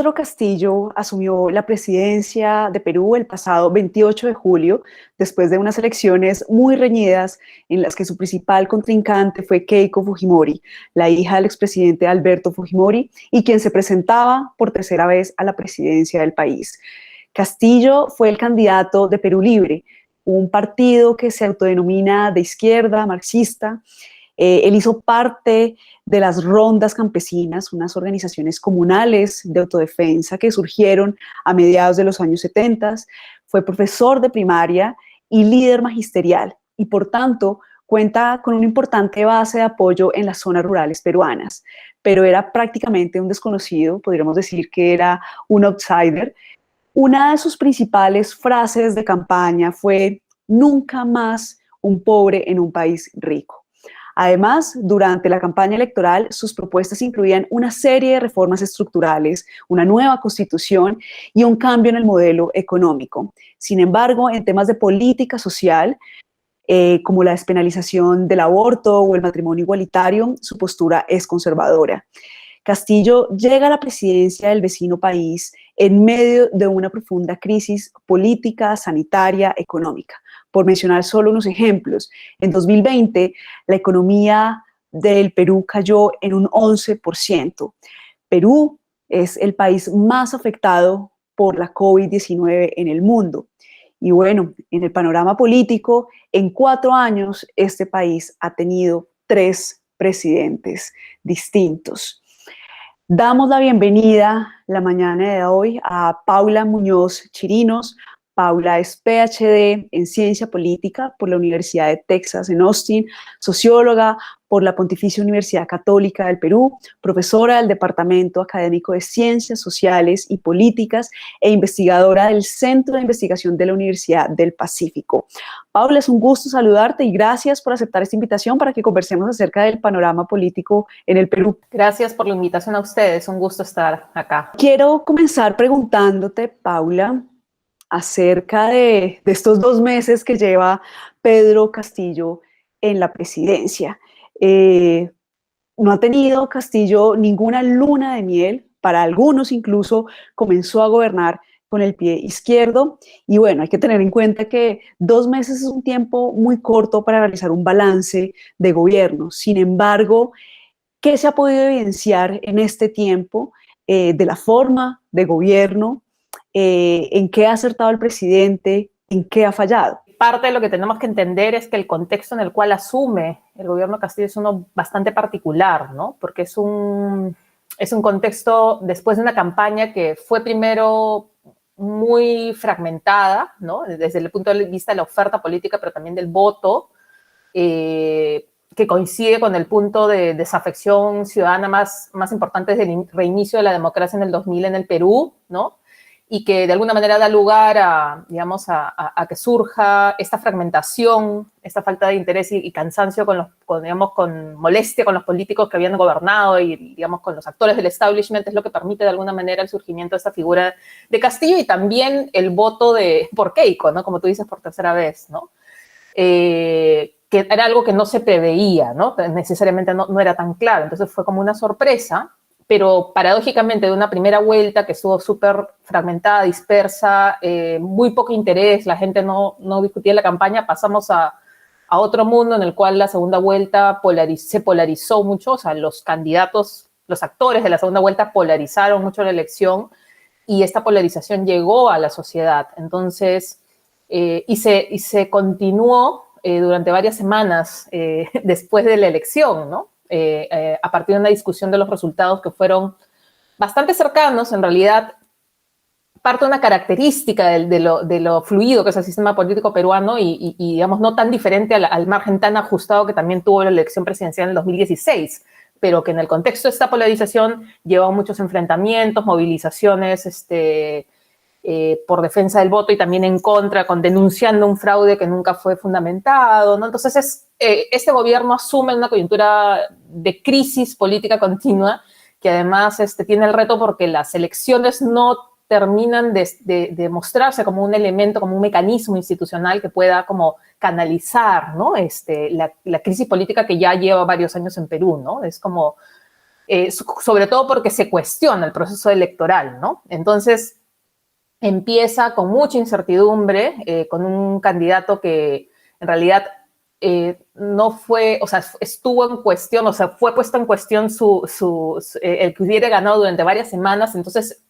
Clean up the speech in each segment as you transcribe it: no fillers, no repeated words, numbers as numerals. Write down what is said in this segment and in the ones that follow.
Pedro Castillo asumió la presidencia de Perú el pasado 28 de julio, después de unas elecciones muy reñidas en las que su principal contrincante fue Keiko Fujimori, la hija del expresidente Alberto Fujimori y quien se presentaba por tercera vez a la presidencia del país. Castillo fue el candidato de Perú Libre, un partido que se autodenomina de izquierda, marxista. Él hizo parte de las rondas campesinas, unas organizaciones comunales de autodefensa que surgieron a mediados de los años 70. Fue profesor de primaria y líder magisterial y por tanto cuenta con una importante base de apoyo en las zonas rurales peruanas, pero era prácticamente un desconocido, podríamos decir que era un outsider. Una de sus principales frases de campaña fue: nunca más un pobre en un país rico. Además, durante la campaña electoral, sus propuestas incluían una serie de reformas estructurales, una nueva constitución y un cambio en el modelo económico. Sin embargo, en temas de política social, como la despenalización del aborto o el matrimonio igualitario, su postura es conservadora. Castillo llega a la presidencia del vecino país en medio de una profunda crisis política, sanitaria, económica. Por mencionar solo unos ejemplos, en 2020 la economía del Perú cayó en un 11%. Perú es el país más afectado por la COVID-19 en el mundo. Y bueno, en el panorama político, en 4 años este país ha tenido 3 presidentes distintos. Damos la bienvenida la mañana de hoy a Paula Muñoz Chirinos. Paula es PhD en Ciencia Política por la Universidad de Texas en Austin, socióloga por la Pontificia Universidad Católica del Perú, profesora del Departamento Académico de Ciencias Sociales y Políticas e investigadora del Centro de Investigación de la Universidad del Pacífico. Paula, es un gusto saludarte y gracias por aceptar esta invitación para que conversemos acerca del panorama político en el Perú. Gracias por la invitación a ustedes, un gusto estar acá. Quiero comenzar preguntándote, Paula, acerca de estos 2 meses que lleva Pedro Castillo en la presidencia. No ha tenido Castillo ninguna luna de miel, para algunos incluso comenzó a gobernar con el pie izquierdo y bueno, hay que tener en cuenta que 2 meses es un tiempo muy corto para realizar un balance de gobierno. Sin embargo, ¿qué se ha podido evidenciar en este tiempo de la forma de gobierno? ¿En qué ha acertado el presidente? ¿En qué ha fallado? Parte de lo que tenemos que entender es que el contexto en el cual asume el gobierno de Castillo es uno bastante particular, ¿no? Porque es un contexto después de una campaña que fue primero muy fragmentada, ¿no? Desde el punto de vista de la oferta política, pero también del voto, que coincide con el punto de desafección ciudadana más importante desde el reinicio de la democracia en el 2000 en el Perú, ¿no? Y que de alguna manera da lugar a, digamos, a que surja esta fragmentación, esta falta de interés y cansancio con molestia con los políticos que habían gobernado y, digamos, con los actores del establishment, es lo que permite de alguna manera el surgimiento de esta figura de Castillo y también el voto por Keiko, ¿no? Como tú dices, por tercera vez, ¿no? Que era algo que no se preveía, ¿no? Necesariamente no era tan claro, entonces fue como una sorpresa. Pero paradójicamente de una primera vuelta que estuvo súper fragmentada, dispersa, muy poco interés, la gente no discutía la campaña, pasamos a otro mundo en el cual la segunda vuelta se polarizó mucho, o sea, los candidatos, los actores de la segunda vuelta polarizaron mucho la elección y esta polarización llegó a la sociedad. Entonces, y se continuó durante varias semanas después de la elección, ¿no? A partir de una discusión de los resultados que fueron bastante cercanos, en realidad parte de una característica de lo fluido que es el sistema político peruano y digamos, no tan diferente al margen tan ajustado que también tuvo la elección presidencial en el 2016, pero que en el contexto de esta polarización llevó a muchos enfrentamientos, movilizaciones, por defensa del voto y también en contra, denunciando un fraude que nunca fue fundamentado, ¿no? Entonces, este gobierno asume una coyuntura de crisis política continua que además tiene el reto porque las elecciones no terminan de mostrarse como un elemento, como un mecanismo institucional que pueda como canalizar, ¿no? La crisis política que ya lleva varios años en Perú, ¿no? Es como sobre todo porque se cuestiona el proceso electoral, ¿no? Entonces, empieza con mucha incertidumbre, con un candidato que en realidad no fue, o sea, estuvo en cuestión, o sea, fue puesto en cuestión el que hubiera ganado durante varias semanas, entonces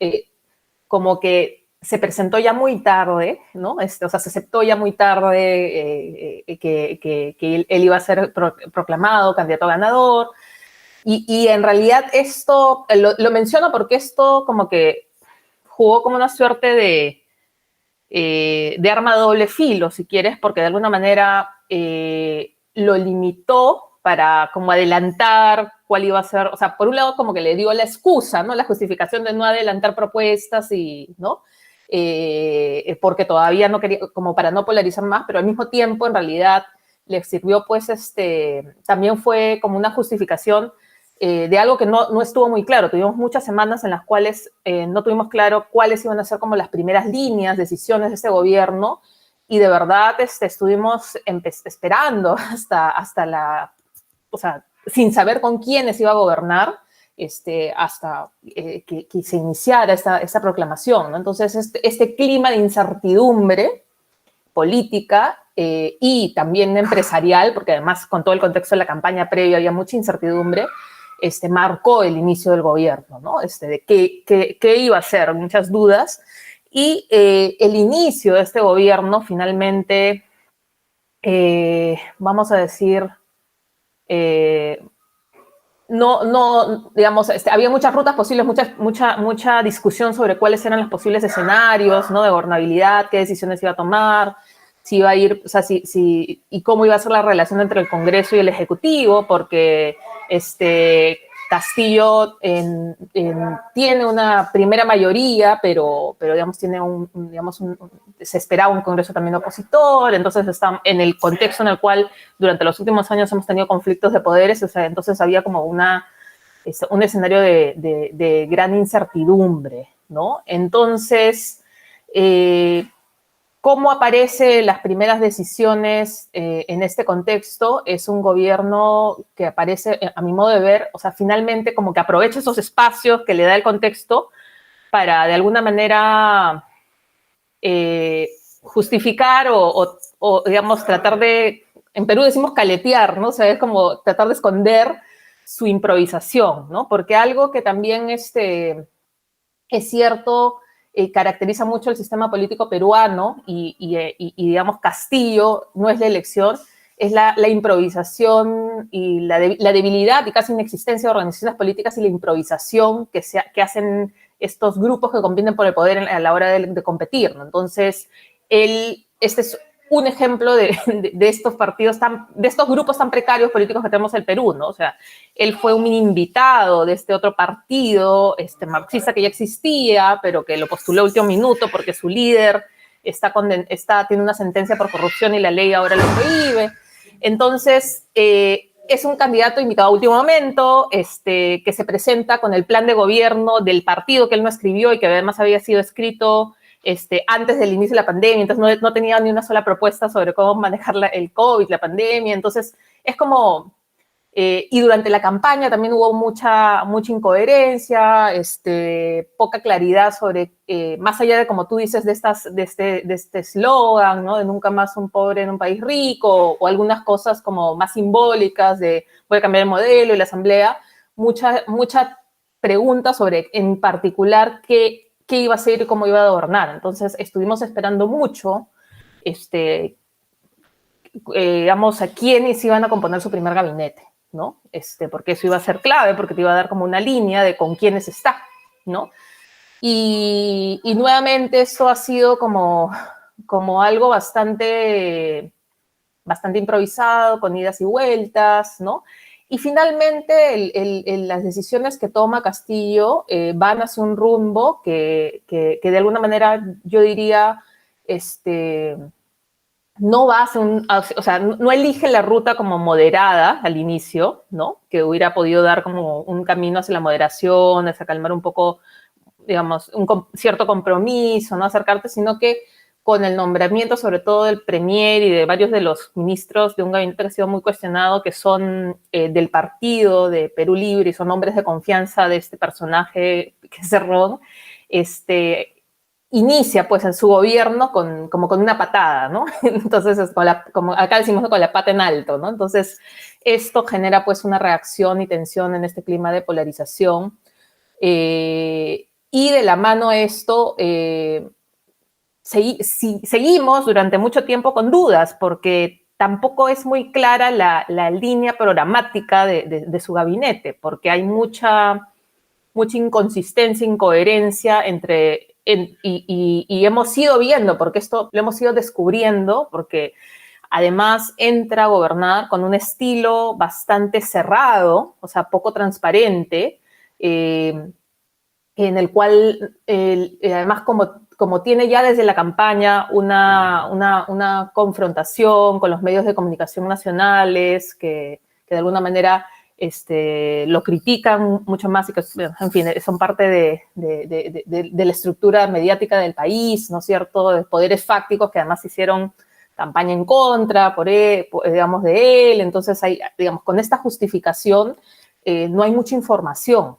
como que se presentó ya muy tarde, ¿no? O sea, se aceptó ya muy tarde que él iba a ser proclamado candidato a ganador, y en realidad esto, lo menciono porque esto como que jugó como una suerte de arma de doble filo, si quieres, porque de alguna manera lo limitó para como adelantar cuál iba a ser, o sea, por un lado como que le dio la excusa, ¿no? La justificación de no adelantar propuestas y, ¿no? Porque todavía no quería, como para no polarizar más, pero al mismo tiempo en realidad le sirvió pues también fue como una justificación de algo que no estuvo muy claro. Tuvimos muchas semanas en las cuales no tuvimos claro cuáles iban a ser como las primeras líneas, decisiones de este gobierno, y de verdad estuvimos esperando hasta o sea, sin saber con quiénes iba a gobernar, hasta que se iniciara esta proclamación, ¿no? Entonces, este clima de incertidumbre política y también empresarial, porque además con todo el contexto de la campaña previa había mucha incertidumbre, marcó el inicio del gobierno, ¿no? De qué iba a ser, muchas dudas, y el inicio de este gobierno finalmente, vamos a decir, digamos, había muchas rutas posibles, mucha discusión sobre cuáles eran los posibles escenarios, ¿no? De gobernabilidad, qué decisiones iba a tomar, si iba a ir, o sea, y cómo iba a ser la relación entre el Congreso y el Ejecutivo, porque Castillo tiene una primera mayoría, pero digamos, se esperaba un Congreso también opositor, entonces está en el contexto en el cual durante los últimos años hemos tenido conflictos de poderes, o sea, entonces había como un escenario de gran incertidumbre, ¿no? Entonces, ¿cómo aparecen las primeras decisiones en este contexto? Es un gobierno que aparece, a mi modo de ver, o sea, finalmente como que aprovecha esos espacios que le da el contexto para de alguna manera justificar o, digamos, tratar de, en Perú decimos caletear, ¿no? O sea, es como tratar de esconder su improvisación, ¿no? Porque algo que también es cierto, caracteriza mucho el sistema político peruano y, digamos, Castillo no es la elección, es la improvisación y la debilidad y casi inexistencia de organizaciones políticas y la improvisación que hacen estos grupos que compiten por el poder a la hora de competir, ¿no? Entonces, este es un ejemplo de estos partidos de estos grupos tan precarios políticos que tenemos en el Perú, ¿no? O sea, él fue un invitado de este otro partido, marxista que ya existía, pero que lo postuló a último minuto porque su líder tiene una sentencia por corrupción y la ley ahora lo prohíbe. Entonces, es un candidato invitado a último momento, que se presenta con el plan de gobierno del partido que él no escribió y que además había sido escrito antes del inicio de la pandemia, entonces no tenía ni una sola propuesta sobre cómo manejar el COVID, la pandemia, entonces es como, y durante la campaña también hubo mucha incoherencia, poca claridad sobre, más allá de, como tú dices, de este eslogan, ¿no? De nunca más un pobre en un país rico, o algunas cosas como más simbólicas de voy a cambiar el modelo y la asamblea, mucha pregunta sobre, en particular, qué iba a ser y cómo iba a adornar. Entonces, estuvimos esperando mucho, digamos, a quiénes iban a componer su primer gabinete, ¿no? Porque eso iba a ser clave, porque te iba a dar como una línea de con quiénes está, ¿no? Y nuevamente esto ha sido como algo bastante improvisado, con idas y vueltas, ¿no? Y finalmente las decisiones que toma Castillo van hacia un rumbo que de alguna manera yo diría, no va hacia o sea, no elige la ruta como moderada al inicio, ¿no? Que hubiera podido dar como un camino hacia la moderación, hacia calmar un poco, digamos, cierto compromiso, ¿no? Acercarte, sino que con el nombramiento sobre todo del premier y de varios de los ministros de un gabinete que ha sido muy cuestionado, que son del partido de Perú Libre y son hombres de confianza de este personaje que es Cerrón, inicia pues en su gobierno como con una patada, ¿no? Entonces, como acá decimos, con la pata en alto, ¿no? Entonces, esto genera pues una reacción y tensión en este clima de polarización. Y de la mano a esto, seguimos durante mucho tiempo con dudas, porque tampoco es muy clara la línea programática de su gabinete, porque hay mucha inconsistencia, incoherencia y hemos ido viendo, porque esto lo hemos ido descubriendo, porque además entra a gobernar con un estilo bastante cerrado, o sea, poco transparente, en el cual, además, como tiene ya desde la campaña una confrontación con los medios de comunicación nacionales, que de alguna manera lo critican mucho más y que, en fin, son parte de la estructura mediática del país, ¿no es cierto?, de poderes fácticos que además hicieron campaña en contra, digamos, de él. Entonces, digamos, con esta justificación no hay mucha información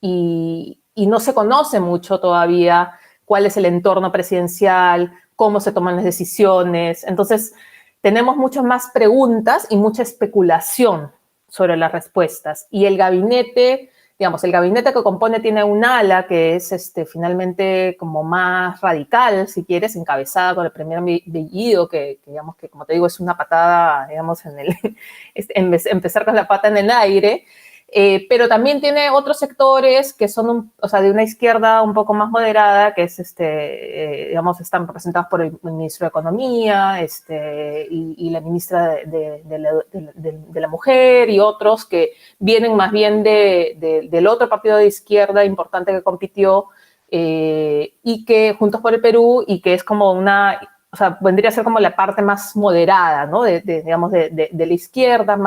y no se conoce mucho todavía cuál es el entorno presidencial, cómo se toman las decisiones. Entonces, tenemos muchas más preguntas y mucha especulación sobre las respuestas. Y el gabinete, digamos, el gabinete que compone tiene un ala que es finalmente como más radical, si quieres, encabezada con el primer Bellido, que digamos que, como te digo, es una patada, digamos, empezar con la pata en el aire. Pero también tiene otros sectores que son, o sea, de una izquierda un poco más moderada, que es, digamos, están representados por el ministro de Economía y la ministra de la Mujer y otros que vienen más bien del otro partido de izquierda importante que compitió y que Juntos por el Perú y que es como o sea, vendría a ser como la parte más moderada, ¿no? Digamos, de la izquierda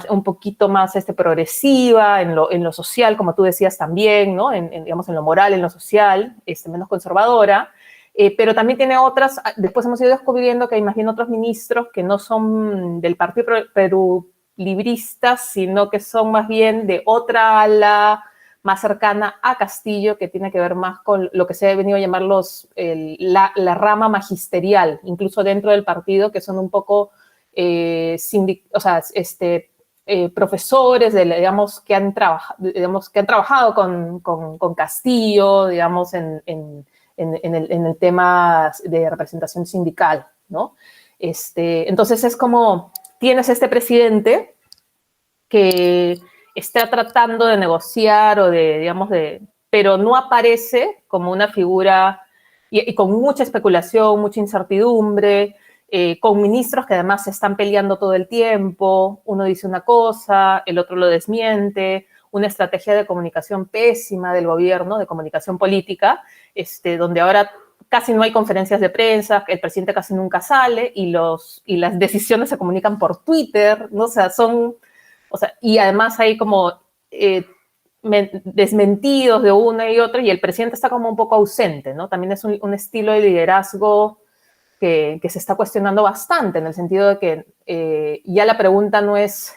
un poquito más progresiva en lo social, como tú decías también, ¿no? Digamos, en lo moral, en lo social, menos conservadora, pero también tiene otras, después hemos ido descubriendo que imagino otros ministros que no son del Partido Perú Libristas, sino que son más bien de otra ala más cercana a Castillo, que tiene que ver más con lo que se ha venido a llamar la rama magisterial, incluso dentro del partido, que son un poco o sea, profesores, digamos, que han trabajado con Castillo, digamos, en el tema de representación sindical, ¿no? Entonces es como, tienes este presidente que está tratando de negociar o digamos, pero no aparece como una figura y con mucha especulación, mucha incertidumbre, con ministros que además se están peleando todo el tiempo, uno dice una cosa, el otro lo desmiente, una estrategia de comunicación pésima del gobierno, de comunicación política, donde ahora casi no hay conferencias de prensa, el presidente casi nunca sale y las decisiones se comunican por Twitter, ¿no? O sea, y además hay como desmentidos de una y otra y el presidente está como un poco ausente, ¿no? También es un estilo de liderazgo que se está cuestionando bastante, en el sentido de que ya la pregunta no es,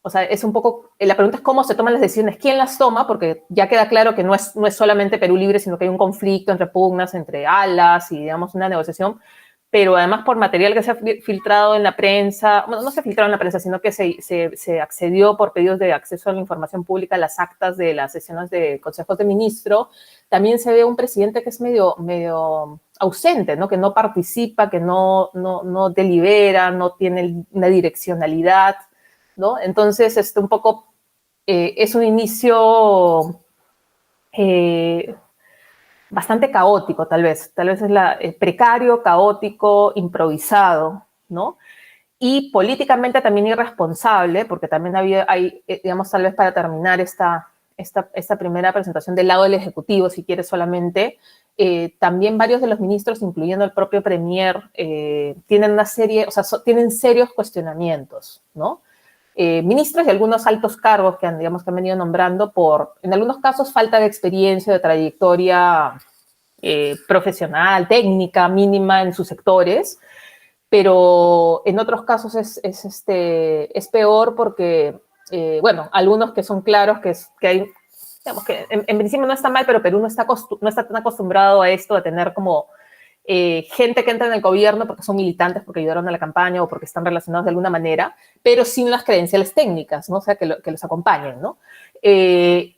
o sea, es un poco, la pregunta es cómo se toman las decisiones, quién las toma, porque ya queda claro que no es solamente Perú Libre, sino que hay un conflicto entre pugnas, entre alas y, digamos, una negociación, pero además por material que se ha filtrado en la prensa, bueno, no se filtrado en la prensa, sino que se accedió por pedidos de acceso a la información pública a las actas de las sesiones de consejos de ministro, también se ve un presidente que es medio ausente, ¿no? Que no participa, que no delibera, no tiene una direccionalidad, ¿no? Entonces, un poco es un inicio bastante caótico, tal vez es precario, caótico, improvisado, ¿no? Y políticamente también irresponsable, porque también hay, digamos, tal vez para terminar esta primera presentación del lado del Ejecutivo, si quieres solamente, también varios de los ministros, incluyendo el propio Premier, tienen una serie, o sea, tienen serios cuestionamientos, ¿no? Ministros y algunos altos cargos que han venido nombrando en algunos casos, falta de experiencia, de trayectoria profesional, técnica, mínima en sus sectores, pero en otros casos es peor porque, bueno, algunos que son claros que hay, digamos que en principio no está mal, pero Perú no está tan acostumbrado a esto, a tener como gente que entra en el gobierno porque son militantes, porque ayudaron a la campaña o porque están relacionados de alguna manera, pero sin las credenciales técnicas, ¿no? O sea, que los acompañen, ¿no?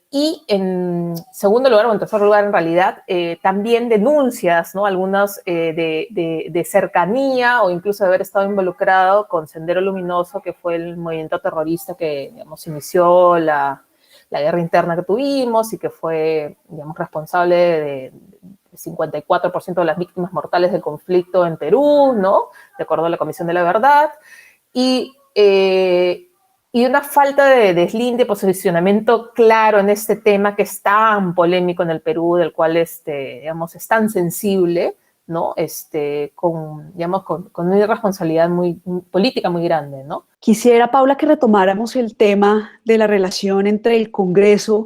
Y en segundo lugar, o en tercer lugar, en realidad, también denuncias, ¿no? Algunas de cercanía o incluso de haber estado involucrado con Sendero Luminoso, que fue el movimiento terrorista que, digamos, inició la guerra interna que tuvimos y que fue, digamos, responsable de 54% de las víctimas mortales del conflicto en Perú, ¿no? De acuerdo a la Comisión de la Verdad. Y una falta de deslinde, posicionamiento claro en este tema que es tan polémico en el Perú, del cual, digamos, es tan sensible, ¿no? Digamos, con una irresponsabilidad política muy grande, ¿no? Quisiera, Paula, que retomáramos el tema de la relación entre el Congreso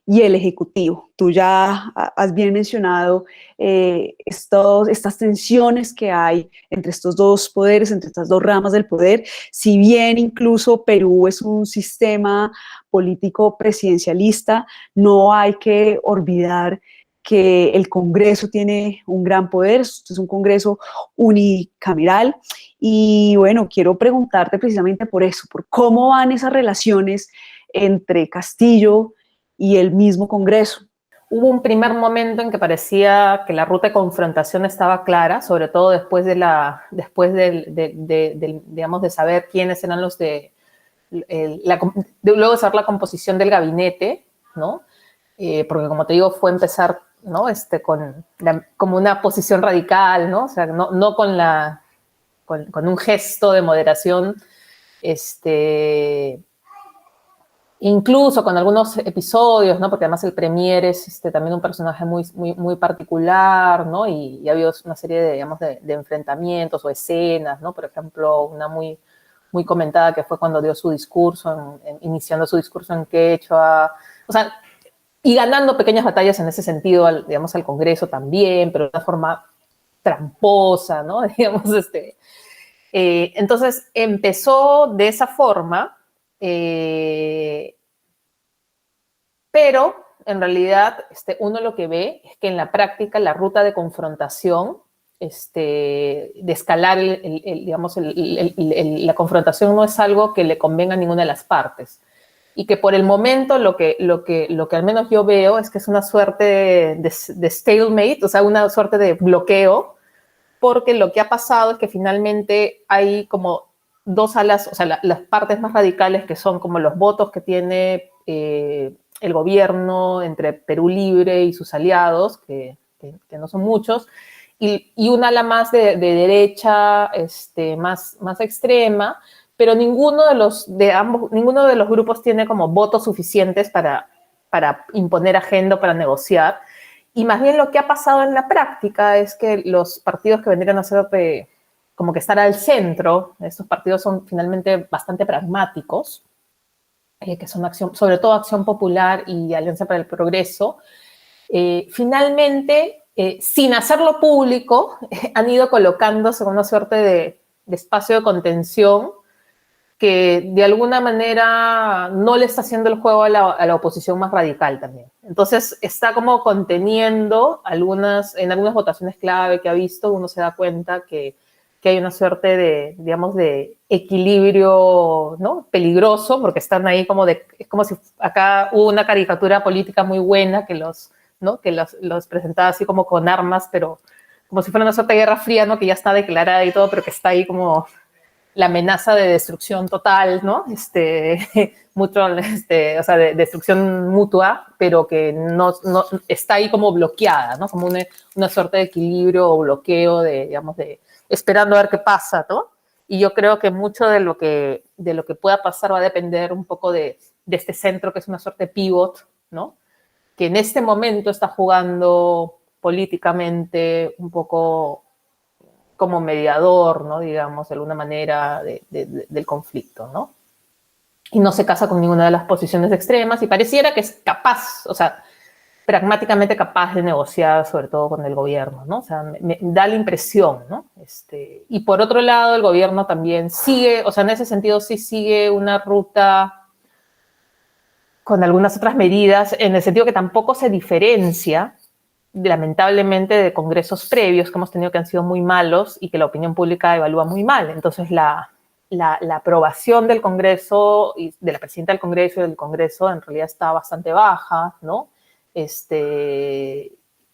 y el Ejecutivo. Tú ya has bien mencionado estas tensiones que hay entre estos dos poderes, entre estas dos ramas del poder. Si bien incluso Perú es un sistema político presidencialista, no hay que olvidar que el Congreso tiene un gran poder, es un Congreso unicameral. Y bueno, quiero preguntarte precisamente por eso, por cómo van esas relaciones entre Castillo y el mismo Congreso. Hubo un primer momento en que parecía que la ruta de confrontación estaba clara, sobre todo después digamos, de saber quiénes eran los luego de saber la composición del gabinete, ¿no? Porque como te digo, fue empezar, ¿no? Como una posición radical, ¿no? O sea, no con un gesto de moderación, incluso con algunos episodios, ¿no? Porque además el Premier es también un personaje muy particular, ¿no? Y ha habido una serie de enfrentamientos o escenas, ¿no? Por ejemplo, una muy comentada que fue cuando dio su discurso, iniciando su discurso en quechua, o sea, y ganando pequeñas batallas en ese sentido, digamos, al Congreso también, pero de una forma tramposa, ¿no? Digamos, entonces empezó de esa forma, pero en realidad uno lo que ve es que en la práctica la ruta de confrontación, de escalar digamos, la confrontación no es algo que le convenga a ninguna de las partes. Y que por el momento lo que al menos yo veo es que es una suerte de stalemate, o sea, una suerte de bloqueo, porque lo que ha pasado es que finalmente hay como dos alas, o sea, las partes más radicales que son como los votos que tiene el gobierno entre Perú Libre y sus aliados, que no son muchos, y un ala más de derecha, más extrema, pero ninguno de los grupos tiene como votos suficientes para imponer agenda, para negociar. Y más bien lo que ha pasado en la práctica es que los partidos que vendrían a ser como que estar al centro, estos partidos son finalmente bastante pragmáticos, que son sobre todo Acción Popular y Alianza para el Progreso, finalmente, sin hacerlo público, han ido colocándose en una suerte de espacio de contención que de alguna manera no le está haciendo el juego a la oposición más radical también. Entonces está como conteniendo en algunas votaciones clave que ha visto, uno se da cuenta que hay una suerte de, digamos, de equilibrio, ¿no? Peligroso, porque están ahí es como si acá hubo una caricatura política muy buena que los presentaba así como con armas, pero como si fuera una suerte de guerra fría, ¿no? Que ya está declarada y todo, pero que está ahí como la amenaza de destrucción total, ¿no? Mutuo, o sea, de destrucción mutua, pero que no está ahí como bloqueada, ¿no? Como una suerte de equilibrio o bloqueo digamos, esperando a ver qué pasa, ¿no? Y yo creo que mucho de lo que pueda pasar va a depender un poco de este centro que es una suerte de pivot, ¿no? Que en este momento está jugando políticamente un poco como mediador, ¿no? Digamos, de alguna manera del conflicto, ¿no? Y no se casa con ninguna de las posiciones extremas y pareciera que es capaz, o sea, pragmáticamente capaz de negociar, sobre todo con el gobierno, ¿no? O sea, me da la impresión, ¿no? Y por otro lado, el gobierno también sigue, o sea, en ese sentido sí sigue una ruta con algunas otras medidas, en el sentido que tampoco se diferencia, lamentablemente, de congresos previos que hemos tenido que han sido muy malos y que la opinión pública evalúa muy mal. Entonces, la aprobación del Congreso y de la presidenta del Congreso y del Congreso en realidad está bastante baja, ¿no?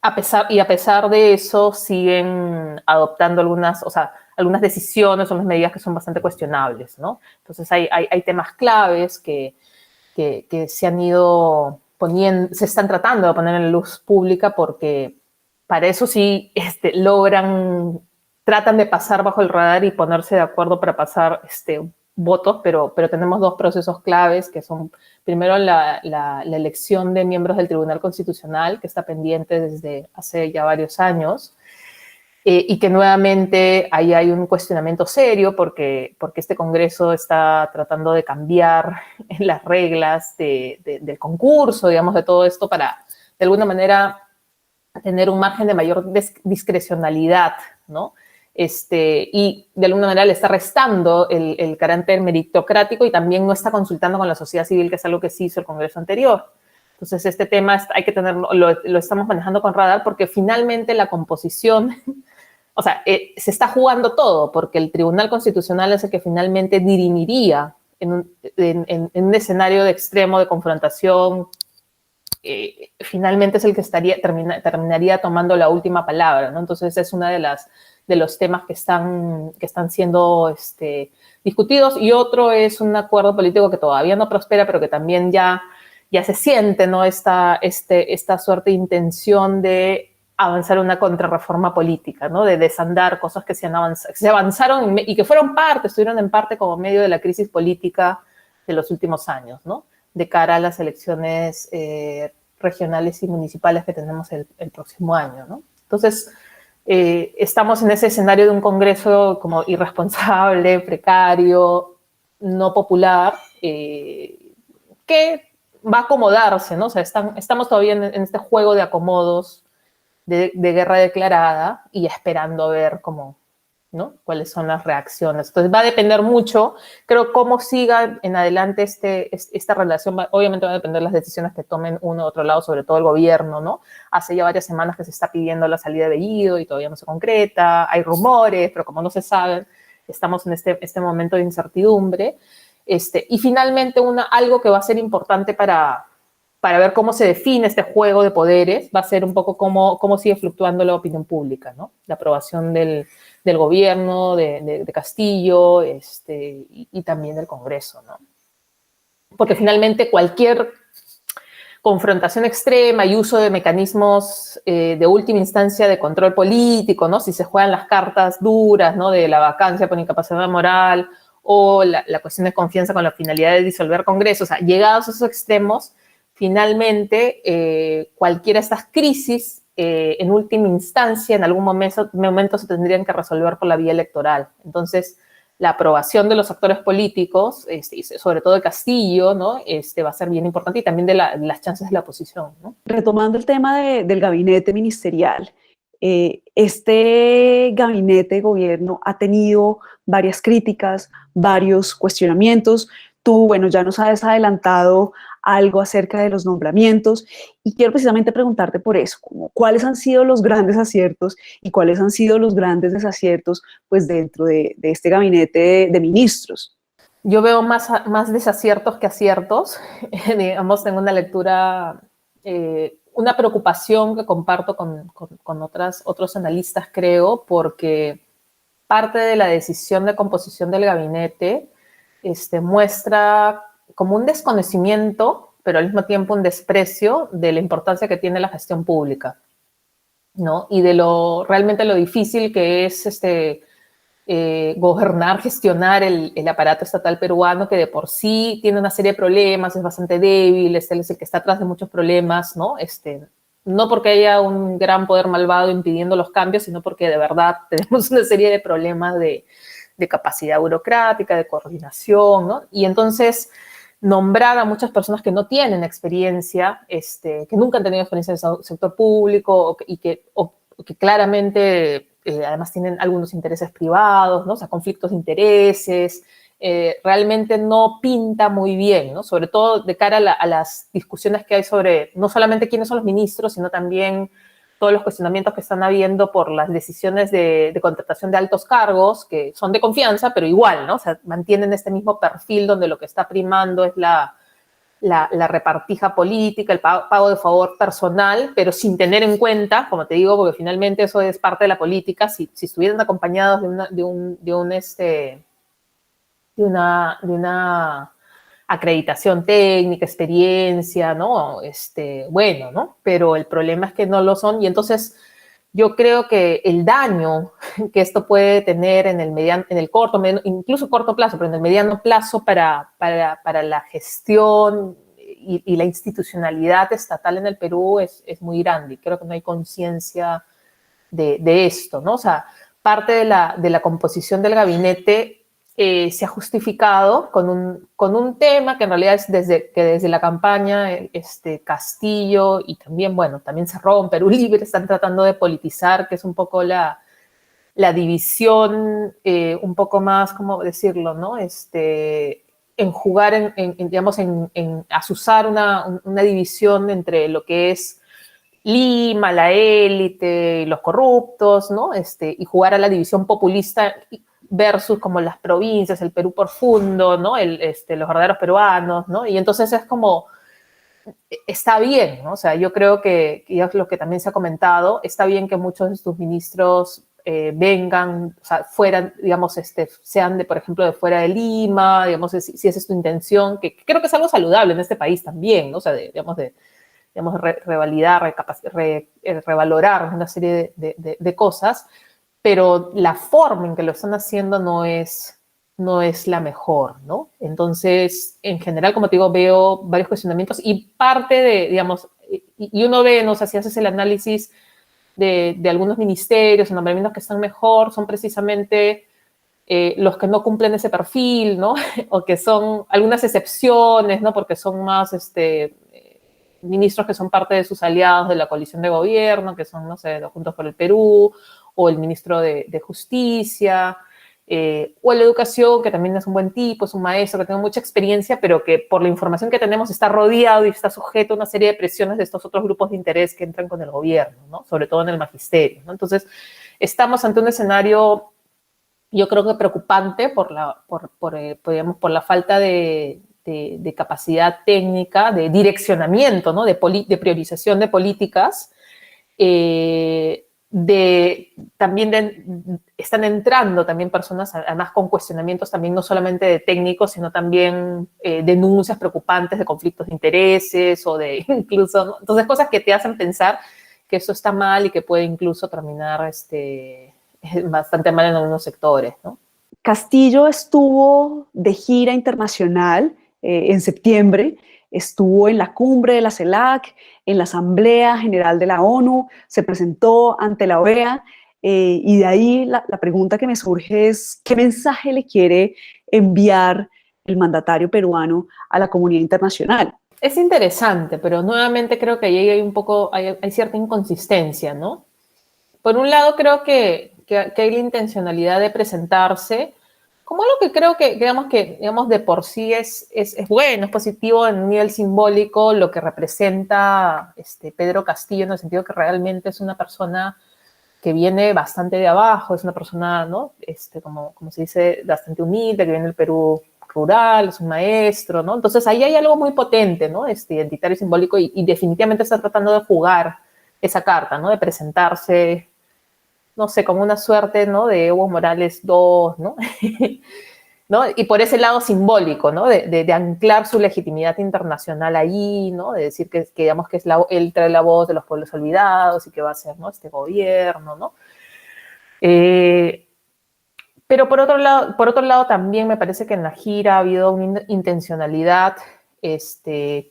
A pesar de eso, siguen adoptando algunas, o sea, algunas decisiones o unas medidas que son bastante cuestionables, ¿no? Entonces hay temas claves que se han ido poniendo, se están tratando de poner en luz pública porque para eso sí tratan de pasar bajo el radar y ponerse de acuerdo para pasar votos, pero tenemos dos procesos claves que son, primero, la elección de miembros del Tribunal Constitucional, que está pendiente desde hace ya varios años, y que nuevamente ahí hay un cuestionamiento serio porque este Congreso está tratando de cambiar las reglas del concurso, digamos, de todo esto para, de alguna manera, tener un margen de mayor discrecionalidad, ¿no? Y de alguna manera le está restando el carácter meritocrático y también no está consultando con la sociedad civil, que es algo que sí hizo el Congreso anterior. Entonces, este tema hay que tenerlo, lo estamos manejando con radar porque finalmente la composición, o sea, se está jugando todo porque el Tribunal Constitucional es el que finalmente dirimiría en un escenario de extremo de confrontación. Finalmente es el que terminaría tomando la última palabra, ¿no? Entonces es una de los temas que están siendo discutidos, y otro es un acuerdo político que todavía no prospera, pero que también ya se siente, ¿no? Esta suerte de intención de avanzar una contrarreforma política, ¿no? De desandar cosas que se avanzaron y que estuvieron en parte como medio de la crisis política de los últimos años, ¿no? De cara a las elecciones regionales y municipales que tenemos el próximo año, ¿no? Entonces, estamos en ese escenario de un Congreso como irresponsable, precario, no popular, que va a acomodarse, ¿no? O sea, estamos todavía en este juego de acomodos de guerra declarada y esperando a ver cómo, ¿no? Cuáles son las reacciones. Entonces va a depender mucho, creo, cómo siga en adelante esta relación. Obviamente va a depender de las decisiones que tomen uno u otro lado, sobre todo el gobierno, ¿no? Hace ya varias semanas que se está pidiendo la salida de Bellido y todavía no se concreta, hay rumores, pero como no se saben, estamos en este momento de incertidumbre. Y finalmente algo que va a ser importante para ver cómo se define este juego de poderes, va a ser un poco cómo sigue fluctuando la opinión pública, ¿no? La aprobación del gobierno, de Castillo, y también del Congreso, ¿no? Porque finalmente cualquier confrontación extrema y uso de mecanismos de última instancia de control político, ¿no? Si se juegan las cartas duras, ¿no? De la vacancia por incapacidad moral o la cuestión de confianza con la finalidad de disolver Congreso, o sea, llegados a esos extremos, finalmente cualquiera de estas crisis, en última instancia, en algún momento se tendrían que resolver por la vía electoral. Entonces, la aprobación de los actores políticos, sobre todo de Castillo, ¿no? Va a ser bien importante, y también de las chances de la oposición, ¿no? Retomando el tema del gabinete ministerial, este gabinete de gobierno ha tenido varias críticas, varios cuestionamientos. Tú, bueno, ya nos has adelantado algo acerca de los nombramientos y quiero precisamente preguntarte por eso, como, ¿cuáles han sido los grandes aciertos y cuáles han sido los grandes desaciertos, pues, dentro de este gabinete de ministros? Yo veo más desaciertos que aciertos. Digamos, tengo una lectura, una preocupación que comparto con otros analistas, creo, porque parte de la decisión de composición del gabinete muestra como un desconocimiento, pero al mismo tiempo un desprecio de la importancia que tiene la gestión pública, ¿no? Y de realmente lo difícil que es gobernar, gestionar el aparato estatal peruano, que de por sí tiene una serie de problemas, es bastante débil, es el que está atrás de muchos problemas, ¿no? No porque haya un gran poder malvado impidiendo los cambios, sino porque de verdad tenemos una serie de problemas de capacidad burocrática, de coordinación, ¿no? Y entonces nombrar a muchas personas que no tienen experiencia, que nunca han tenido experiencia en el sector público y que claramente además tienen algunos intereses privados, ¿no? O sea, conflictos de intereses, realmente no pinta muy bien, ¿no? Sobre todo de cara a las discusiones que hay sobre no solamente quiénes son los ministros, sino también todos los cuestionamientos que están habiendo por las decisiones de contratación de altos cargos, que son de confianza, pero igual, ¿no? O sea, mantienen este mismo perfil donde lo que está primando es la repartija política, el pago de favor personal, pero sin tener en cuenta, como te digo, porque finalmente eso es parte de la política, si estuvieran acompañados de una acreditación técnica, experiencia, ¿no? Bueno, ¿no? Pero el problema es que no lo son y entonces yo creo que el daño que esto puede tener en el corto, incluso corto plazo, pero en el mediano plazo para la gestión y la institucionalidad estatal en el Perú es muy grande. Creo que no hay conciencia de esto, ¿no? O sea, parte de la composición del gabinete se ha justificado con un tema que en realidad es desde la campaña Castillo y también, bueno, también Cerrón, Perú Libre están tratando de politizar, que es un poco la división, un poco más, ¿cómo decirlo?, ¿no? En jugar, digamos, en azuzar una división entre lo que es Lima, la élite, los corruptos, ¿no? Y jugar a la división populista versus como las provincias, el Perú profundo, ¿no? Los verdaderos peruanos, ¿no? Y entonces es como, está bien, ¿no? O sea, yo creo que es lo que también se ha comentado, está bien que muchos de sus ministros vengan, o sea, fueran, digamos, sean de, por ejemplo, de fuera de Lima, digamos, si esa es tu intención, que creo que es algo saludable en este país también, ¿no? O sea, digamos, revalidar, revalorar una serie de cosas, pero la forma en que lo están haciendo no es la mejor, ¿no? Entonces, en general, como te digo, veo varios cuestionamientos y parte de, digamos, y uno ve, no sé, si haces el análisis de algunos ministerios, nombramientos que están mejor, son precisamente los que no cumplen ese perfil, ¿no? O que son algunas excepciones, ¿no? Porque son más, ministros que son parte de sus aliados de la coalición de gobierno, que son, no sé, los Juntos por el Perú, o el ministro de Justicia, o el de Educación, que también es un buen tipo, es un maestro que tiene mucha experiencia, pero que por la información que tenemos está rodeado y está sujeto a una serie de presiones de estos otros grupos de interés que entran con el gobierno, ¿no? Sobre todo en el magisterio, ¿no? Entonces, estamos ante un escenario, yo creo que preocupante por la falta de capacidad técnica, de direccionamiento, ¿no? de priorización de políticas, están entrando también personas, además con cuestionamientos también no solamente de técnicos, sino también denuncias preocupantes de conflictos de intereses o de incluso, ¿no? Entonces cosas que te hacen pensar que eso está mal y que puede incluso terminar bastante mal en algunos sectores, ¿no? Castillo estuvo de gira internacional en septiembre, estuvo en la cumbre de la CELAC, en la Asamblea General de la ONU, se presentó ante la OEA y de ahí la pregunta que me surge es ¿qué mensaje le quiere enviar el mandatario peruano a la comunidad internacional? Es interesante, pero nuevamente creo que ahí hay cierta inconsistencia, ¿no? Por un lado creo que hay la intencionalidad de presentarse como algo que creo que digamos de por sí es bueno, es positivo en un nivel simbólico lo que representa Pedro Castillo, en el sentido que realmente es una persona que viene bastante de abajo, es una persona, ¿no? Como se dice, bastante humilde, que viene del Perú rural, es un maestro, ¿no? Entonces ahí hay algo muy potente, ¿no? Identitario y simbólico y definitivamente está tratando de jugar esa carta, ¿no? De presentarse, no sé, como una suerte, ¿no? De Evo Morales 2, ¿no? ¿No? Y por ese lado simbólico, ¿no? De anclar su legitimidad internacional ahí, ¿no? De decir que digamos que él trae la voz de los pueblos olvidados y que va a ser, ¿no? Este gobierno, ¿no? Pero por otro lado también me parece que en la gira ha habido una intencionalidad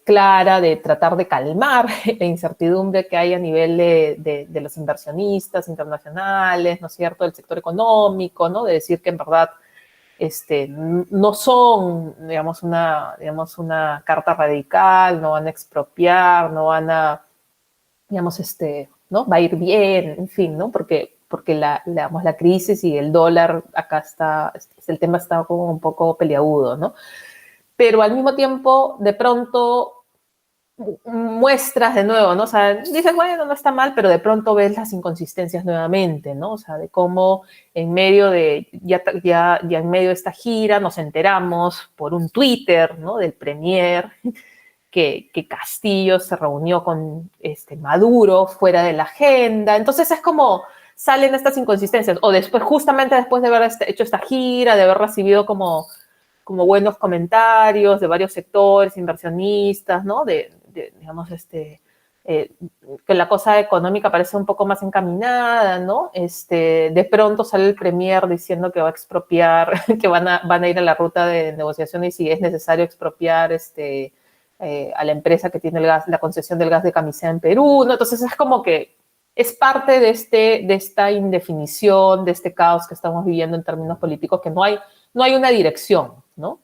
clara de tratar de calmar la incertidumbre que hay a nivel de los inversionistas internacionales, ¿no es cierto?, del sector económico, ¿no? De decir que en verdad no son, digamos, una carta radical, no van a expropiar, no van a, digamos, ¿no? Va a ir bien, en fin, ¿no? Porque digamos, la crisis y el dólar acá está, el tema está como un poco peliagudo, ¿no? Pero al mismo tiempo, de pronto, muestras de nuevo, ¿no? O sea, dices, bueno, no está mal, pero de pronto ves las inconsistencias nuevamente, ¿no? O sea, de cómo en medio de, ya en medio de esta gira nos enteramos por un Twitter, ¿no? Del premier que Castillo se reunió con Maduro fuera de la agenda. Entonces es como salen estas inconsistencias. O después, justamente después de haber hecho esta gira, de haber recibido como buenos comentarios de varios sectores, inversionistas, ¿no? Digamos, que la cosa económica parece un poco más encaminada, ¿no? De pronto sale el premier diciendo que va a expropiar, que van a ir a la ruta de negociación y si es necesario expropiar a la empresa que tiene el gas, la concesión del gas de Camisea en Perú, ¿no? Entonces es como que es parte de esta indefinición, de este caos que estamos viviendo en términos políticos, que no hay una dirección, ¿no?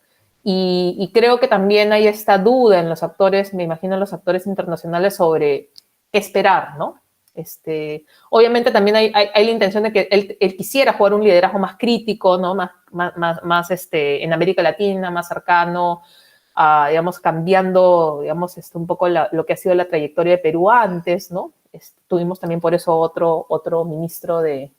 Y creo que también hay esta duda en los actores, me imagino en los actores internacionales sobre qué esperar, ¿no? Obviamente también hay la intención de que él quisiera jugar un liderazgo más crítico, ¿no? Más en América Latina, más cercano, digamos, cambiando, digamos, un poco lo que ha sido la trayectoria de Perú antes, ¿no? Tuvimos también por eso otro ministro de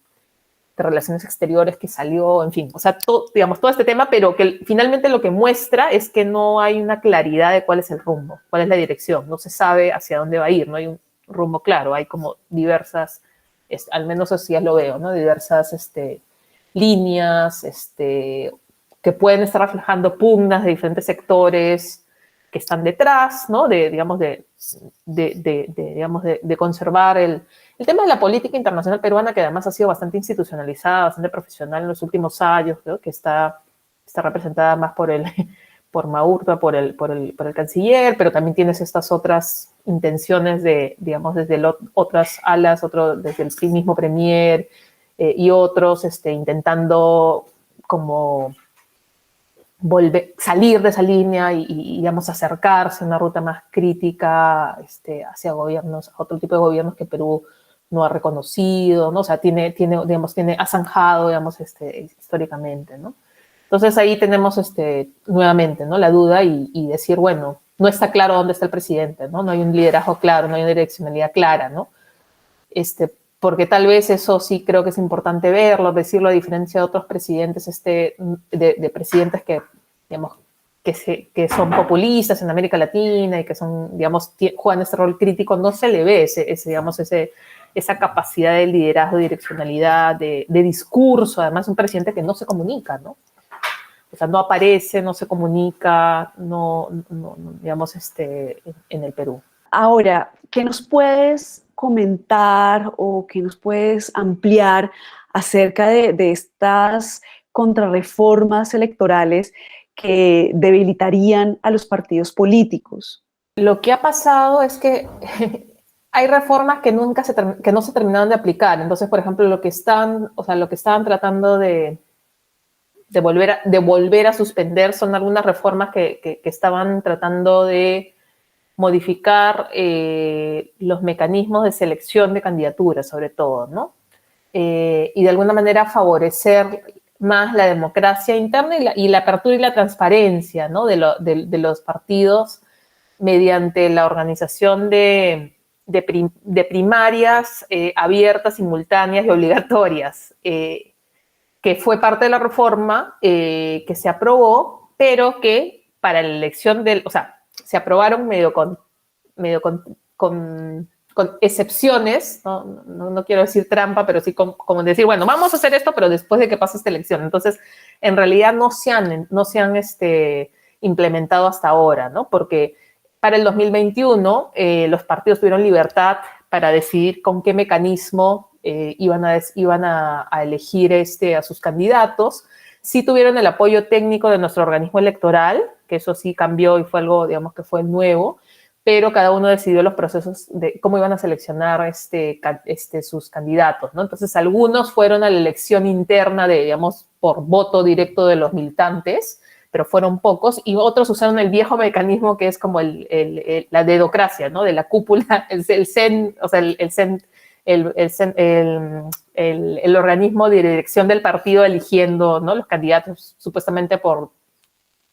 Relaciones Exteriores que salió, en fin, o sea, digamos, todo este tema, pero que finalmente lo que muestra es que no hay una claridad de cuál es el rumbo, cuál es la dirección, no se sabe hacia dónde va a ir, no hay un rumbo claro, hay como diversas, al menos así ya lo veo, ¿no? Diversas líneas, que pueden estar reflejando pugnas de diferentes sectores que están detrás, ¿no? Digamos, de conservar el tema de la política internacional peruana, que además ha sido bastante institucionalizada, bastante profesional en los últimos años, ¿no? Que está representada más por Maurtua, por el canciller, pero también tienes estas otras intenciones digamos, desde otras alas, desde el mismo premier y otros, intentando como salir de esa línea y, digamos, acercarse a una ruta más crítica hacia gobiernos, a otro tipo de gobiernos que Perú no ha reconocido, ¿no? O sea, ha zanjado, digamos, históricamente, ¿no? Entonces ahí tenemos nuevamente, ¿no? La duda y decir, bueno, no está claro dónde está el presidente, ¿no? No hay un liderazgo claro, no hay una direccionalidad clara, ¿no? Porque tal vez eso sí creo que es importante verlo, decirlo, a diferencia de otros presidentes, de presidentes que, digamos, que son populistas en América Latina y que son, digamos, juegan este rol crítico, no se le ve digamos, esa capacidad de liderazgo, de direccionalidad, de discurso, además un presidente que no se comunica, ¿no? O sea, no aparece, no se comunica, digamos, en el Perú. Ahora, ¿qué nos puedes comentar o qué nos puedes ampliar acerca de estas contrarreformas electorales que debilitarían a los partidos políticos? Lo que ha pasado es que hay reformas que no se terminaron de aplicar. Entonces, por ejemplo, lo que estaban tratando de volver a suspender son algunas reformas que estaban tratando de modificar los mecanismos de selección de candidaturas, sobre todo, ¿no? Y de alguna manera favorecer más la democracia interna y la apertura y la transparencia, ¿no? de los partidos mediante la organización de primarias abiertas, simultáneas y obligatorias, que fue parte de la reforma que se aprobó, pero que para la elección o sea, se aprobaron medio con excepciones, no quiero decir trampa, pero sí como decir, bueno, vamos a hacer esto, pero después de que pase esta elección. Entonces, en realidad no se han implementado hasta ahora, ¿no? Porque para el 2021 los partidos tuvieron libertad para decidir con qué mecanismo iban a elegir a sus candidatos. Sí tuvieron el apoyo técnico de nuestro organismo electoral, que eso sí cambió y fue algo, digamos, que fue nuevo, pero cada uno decidió los procesos de cómo iban a seleccionar sus candidatos, ¿no? Entonces, algunos fueron a la elección interna digamos, por voto directo de los militantes, pero fueron pocos, y otros usaron el viejo mecanismo que es como la dedocracia, ¿no? De la cúpula, el organismo de dirección del partido eligiendo, ¿no? Los candidatos supuestamente por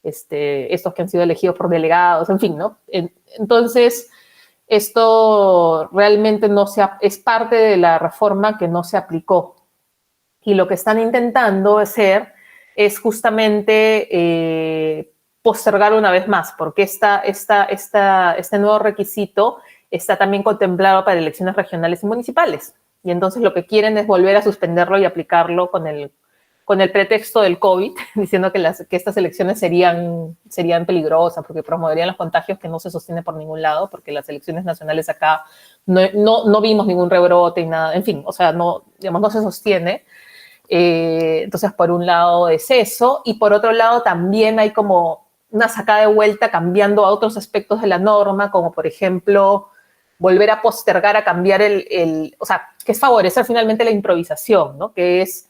estos que han sido elegidos por delegados, en fin, ¿no? Entonces, esto realmente es parte de la reforma que no se aplicó. Y lo que están intentando hacer es justamente postergar una vez más, porque este nuevo requisito está también contemplado para elecciones regionales y municipales. Y entonces lo que quieren es volver a suspenderlo y aplicarlo con el pretexto del COVID, diciendo que estas elecciones serían peligrosas porque promoverían los contagios, que no se sostiene por ningún lado, porque las elecciones nacionales acá no vimos ningún rebrote y nada, en fin, o sea, no se sostiene. Entonces, por un lado es eso, y por otro lado también hay como una sacada de vuelta cambiando a otros aspectos de la norma, como por ejemplo volver a postergar, a cambiar o sea, que es favorecer finalmente la improvisación, ¿no? Que es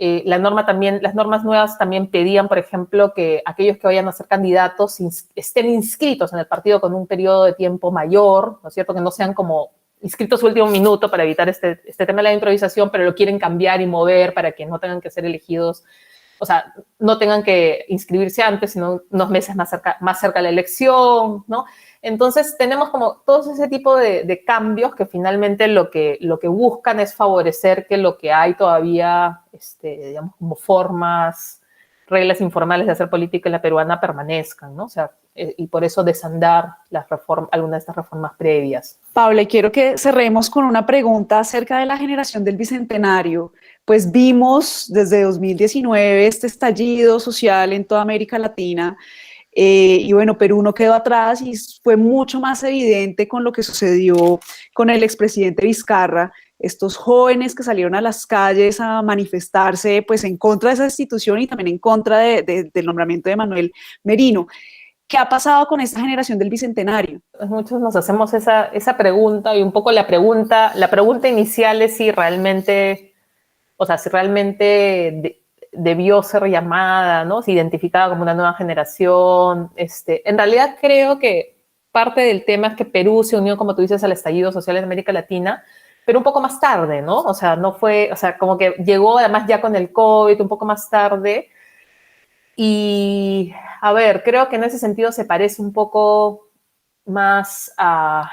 las normas nuevas también pedían, por ejemplo, que aquellos que vayan a ser candidatos estén inscritos en el partido con un periodo de tiempo mayor, ¿no es cierto? Que no sean como inscritos último minuto para evitar este tema de la improvisación, pero lo quieren cambiar y mover para que no tengan que ser elegidos, o sea, no tengan que inscribirse antes, sino unos meses más cerca de la elección, ¿no? Entonces tenemos como todo ese tipo de cambios que finalmente lo que buscan es favorecer que lo que hay todavía, digamos, como formas, reglas informales de hacer política en la peruana permanezcan, ¿no? O sea, y por eso desandar algunas de estas reformas previas. Paula, quiero que cerremos con una pregunta acerca de la generación del Bicentenario. Pues vimos desde 2019 este estallido social en toda América Latina. Y bueno, Perú no quedó atrás y fue mucho más evidente con lo que sucedió con el expresidente Vizcarra, estos jóvenes que salieron a las calles a manifestarse pues en contra de esa institución y también en contra del nombramiento de Manuel Merino. ¿Qué ha pasado con esta generación del Bicentenario? Muchos nos hacemos esa pregunta, y un poco la pregunta inicial es si realmente debió ser llamada, ¿no? Si identificada como una nueva generación. En realidad creo que parte del tema es que Perú se unió, como tú dices, al estallido social en América Latina, pero un poco más tarde, ¿no? O sea, no fue, o sea, como que llegó además ya con el COVID un poco más tarde. Y, a ver, creo que en ese sentido se parece un poco más a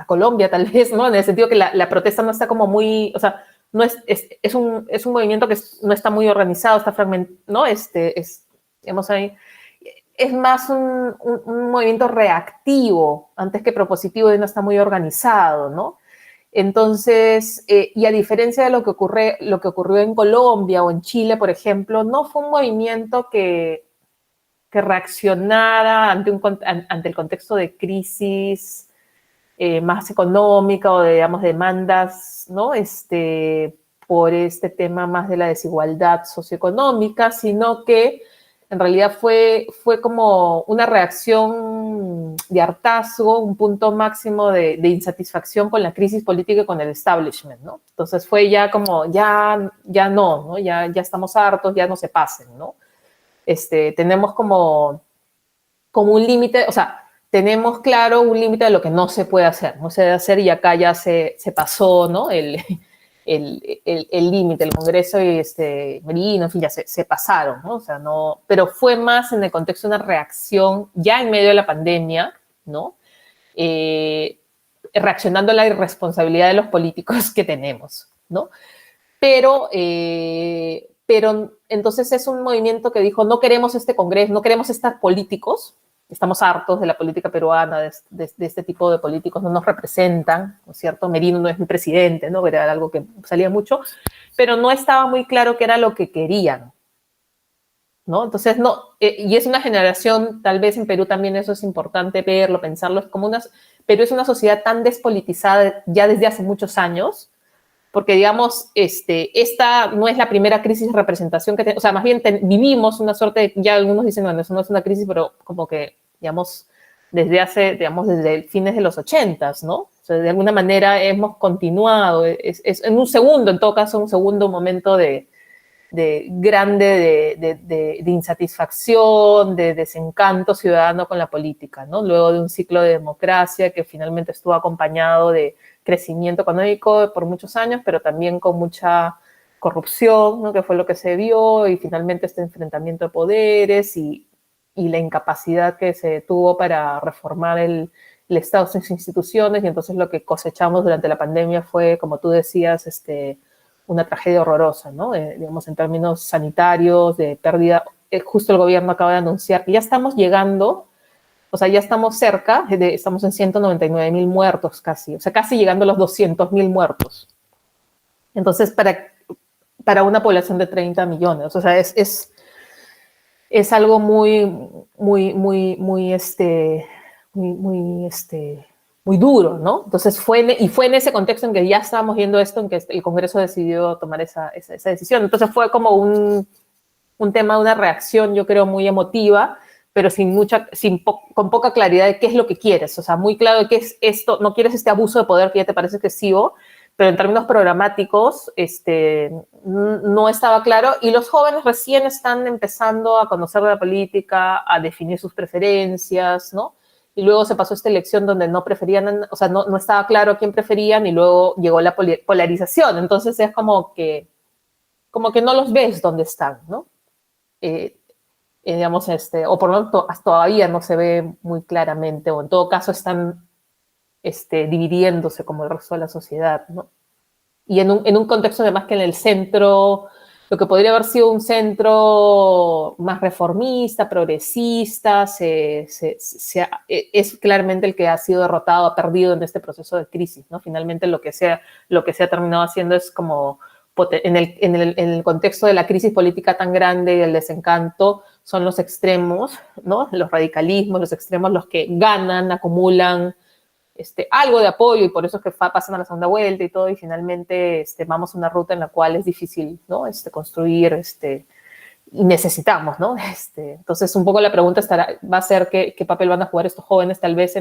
Colombia, tal vez, ¿no? En el sentido que la protesta no está como muy, o sea, no es un movimiento que no está muy organizado, está fragmentado, ¿no? Digamos ahí, es más un movimiento reactivo antes que propositivo y no está muy organizado, ¿no? Entonces, y a diferencia de lo que ocurrió en Colombia o en Chile, por ejemplo, no fue un movimiento que reaccionara ante el contexto de crisis más económica o de, digamos, demandas, ¿no? Por este tema más de la desigualdad socioeconómica, sino que en realidad fue como una reacción de hartazgo, un punto máximo de insatisfacción con la crisis política y con el establishment, ¿no? Entonces fue ya como, ya no, ya estamos hartos, ya no se pasen, ¿no? Tenemos como un límite, o sea, tenemos claro un límite de lo que no se puede hacer, no se debe hacer, y acá ya se pasó, ¿no? El límite, el Congreso y Merino, en fin, ya se pasaron, ¿no? O sea, no, pero fue más en el contexto de una reacción ya en medio de la pandemia, ¿no? Reaccionando a la irresponsabilidad de los políticos que tenemos, ¿no? Pero entonces es un movimiento que dijo, no queremos este Congreso, no queremos estos políticos, estamos hartos de la política peruana, de este tipo de políticos, no nos representan, ¿no es cierto? Merino no es mi presidente, ¿no? Era algo que salía mucho, pero no estaba muy claro qué era lo que querían, ¿no? Entonces, no, y es una generación, tal vez en Perú también eso es importante verlo, pensarlo, es como Perú es una sociedad tan despolitizada ya desde hace muchos años, porque, digamos, esta no es la primera crisis de representación que tenemos, o sea, más bien vivimos una suerte ya algunos dicen, bueno, eso no es una crisis, pero como que, digamos, desde hace, digamos, desde fines de los 80s, ¿no? O sea, de alguna manera hemos continuado, es en un segundo, en todo caso, un segundo momento de grande de insatisfacción, de desencanto ciudadano con la política, ¿no? Luego de un ciclo de democracia que finalmente estuvo acompañado de crecimiento económico por muchos años, pero también con mucha corrupción, ¿no? Que fue lo que se vio, y finalmente este enfrentamiento de poderes y la incapacidad que se tuvo para reformar el Estado, sus instituciones, y entonces lo que cosechamos durante la pandemia fue, como tú decías, una tragedia horrorosa, ¿no? Digamos, en términos sanitarios, de pérdida. Justo el gobierno acaba de anunciar que ya estamos llegando, o sea, ya estamos cerca, estamos en 199.000 muertos casi, o sea, casi llegando a los 200.000 muertos. Entonces, para una población de 30 millones, o sea, es algo muy duro, ¿no? Entonces fue en ese contexto en que ya estábamos viendo esto, en que el Congreso decidió tomar esa decisión. Entonces fue como un tema, una reacción, yo creo, muy emotiva, pero con poca claridad de qué es lo que quieres. O sea, muy claro de qué es esto, no quieres este abuso de poder que ya te parece excesivo, pero en términos programáticos no estaba claro, y los jóvenes recién están empezando a conocer de la política, a definir sus preferencias, ¿no? Y luego se pasó esta elección donde no preferían, o sea, no estaba claro a quién preferían, y luego llegó la polarización. Entonces es como que no los ves dónde están, ¿no? Digamos, o por lo menos todavía no se ve muy claramente, o en todo caso están dividiéndose como el resto de la sociedad, ¿no? Y en un contexto además que en el centro, lo que podría haber sido un centro más reformista, progresista, es claramente el que ha sido derrotado, ha perdido en este proceso de crisis, ¿no? Finalmente lo que se ha terminado haciendo es como, en el contexto de la crisis política tan grande y el desencanto, son los extremos, ¿no? Los radicalismos, los extremos, los que ganan, acumulan algo de apoyo, y por eso es que pasan a la segunda vuelta y todo, y finalmente vamos a una ruta en la cual es difícil, ¿no? Construir, y necesitamos, ¿no? Entonces, un poco la pregunta va a ser qué papel van a jugar estos jóvenes, tal vez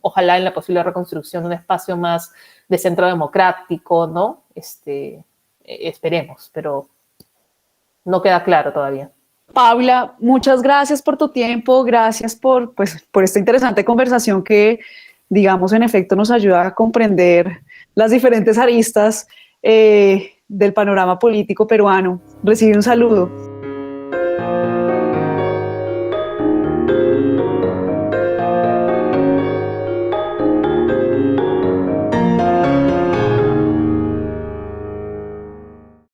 ojalá en la posible reconstrucción de un espacio más de centro democrático, ¿no? Esperemos, pero no queda claro todavía. Paula, muchas gracias por tu tiempo, gracias por esta interesante conversación que, digamos, en efecto nos ayuda a comprender las diferentes aristas del panorama político peruano. Recibe un saludo.